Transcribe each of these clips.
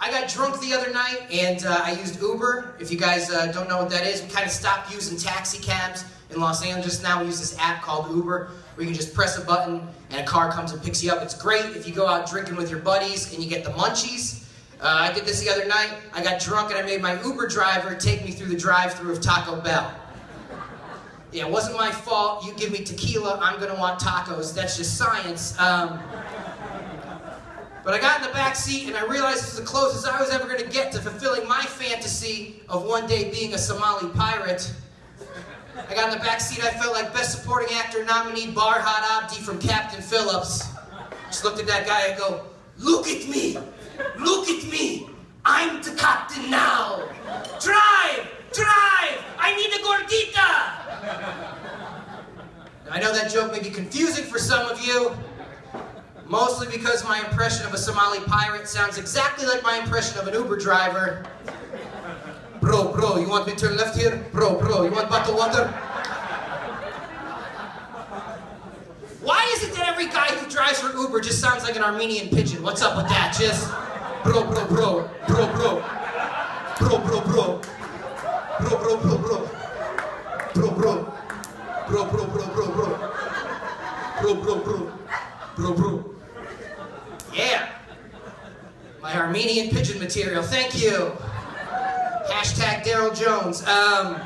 I got drunk the other night and I used Uber. If you guys don't know what that is, we kind of stopped using taxi cabs in Los Angeles. Now we use this app called Uber where you can just press a button and a car comes and picks you up. It's great if you go out drinking with your buddies and you get the munchies. I did this the other night. I got drunk and I made my Uber driver take me through the drive-thru of Taco Bell. Yeah, it wasn't my fault. You give me tequila, I'm going to want tacos. That's just science. But I got in the back seat and I realized it was the closest I was ever going to get to fulfilling my fantasy of one day being a Somali pirate. I got in the back seat, I felt like Best Supporting Actor nominee Barhad Abdi from Captain Phillips. Just looked at that guy and go, look at me, I'm the captain now. Drive, I need a gordita. Now, I know that joke may be confusing for some of you. Mostly because my impression of a Somali pirate sounds exactly like my impression of an Uber driver. Bro, you want me to turn left here? Bro, you want bottled water? Why is it that every guy who drives for Uber just sounds like an Armenian pigeon? What's up with that? Just bro. Yeah, my Armenian pigeon material, thank you. Hashtag Daryl Jones. I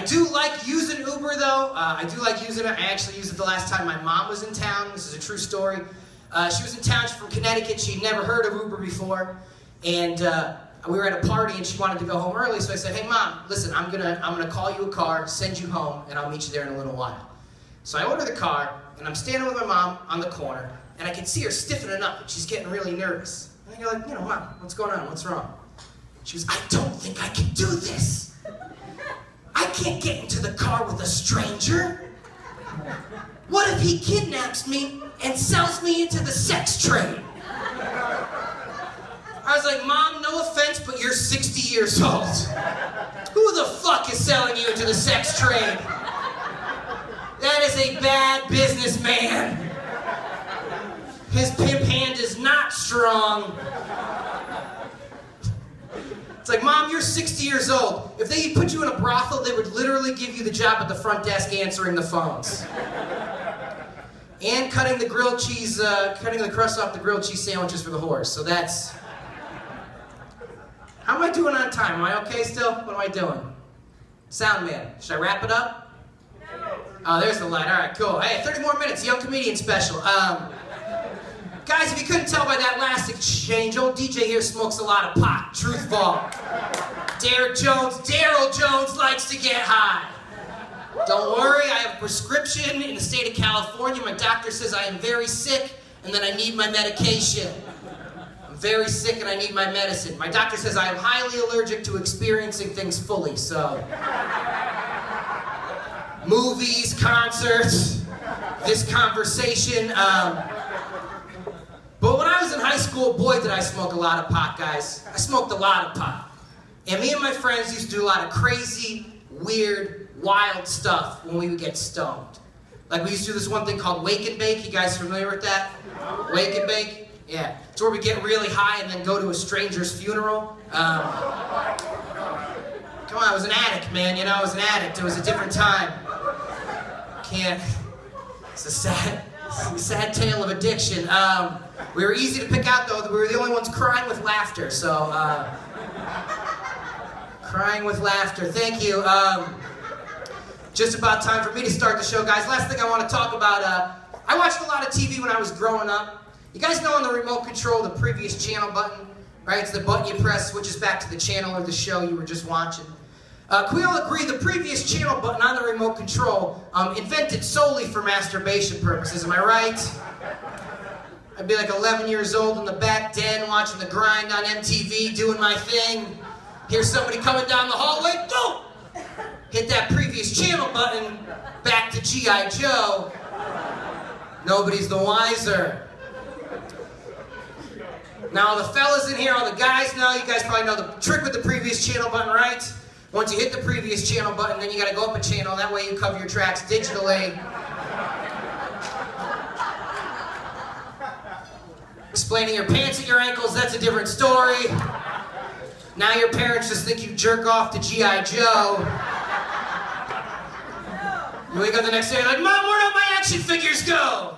do like using Uber though. I do like using it. I actually used it the last time my mom was in town. This is a true story. She was in town, she's from Connecticut. She'd never heard of Uber before. And we were at a party and she wanted to go home early. So I said, hey mom, listen, I'm gonna call you a car, send you home, and I'll meet you there in a little while. So I order the car, and I'm standing with my mom on the corner, and I can see her stiffening up, and she's getting really nervous. And I go like, Mom, what's going on? What's wrong? She goes, I don't think I can do this. I can't get into the car with a stranger. What if he kidnaps me and sells me into the sex trade? I was like, Mom, no offense, but you're 60 years old. Who the fuck is selling you into the sex trade? That is a bad businessman. His pimp hand is not strong. It's like, Mom, you're 60 years old. If they put you in a brothel, they would literally give you the job at the front desk answering the phones. And cutting the grilled cheese, cutting the crust off the grilled cheese sandwiches for the whores. So that's... How am I doing on time? Am I okay still? What am I doing? Sound man, should I wrap it up? Oh, there's the light. All right, cool. Hey, 30 more minutes, Young Comedian Special. Guys, if you couldn't tell by that last exchange, old DJ here smokes a lot of pot. Truth vault. Daryl Jones likes to get high. Don't worry, I have a prescription in the state of California. My doctor says I am very sick and that I need my medication. I'm very sick and I need my medicine. My doctor says I am highly allergic to experiencing things fully, so... Movies, concerts, this conversation. But when I was in high school, boy, did I smoke a lot of pot, guys. I smoked a lot of pot. And me and my friends used to do a lot of crazy, weird, wild stuff when we would get stoned. Like we used to do this one thing called wake and bake. You guys familiar with that? Wake and bake? Yeah. It's where we get really high and then go to a stranger's funeral. Come on, I was an addict, man. You know, I was an addict. It was a different time. It's a sad tale of addiction. We were easy to pick out, though. We were the only ones crying with laughter, so, crying with laughter. Thank you. Just about time for me to start the show, guys. Last thing I want to talk about, I watched a lot of TV when I was growing up. You guys know on the remote control, the previous channel button, right? It's the button you press, switches back to the channel or the show you were just watching. Can we all agree the previous channel button on the remote control, invented solely for masturbation purposes, am I right? I'd be like 11 years old in the back den watching The Grind on MTV, doing my thing. Hear somebody coming down the hallway, boom! Hit that previous channel button, back to G.I. Joe. Nobody's the wiser. Now all the fellas in here, all the guys know, you guys probably know the trick with the previous channel button, right? Once you hit the previous channel button, then you gotta go up a channel, that way you cover your tracks digitally. Explaining your pants at your ankles, that's a different story. Now your parents just think you jerk off to G.I. Joe. You wake up the next day like, Mom, where'd all my action figures go?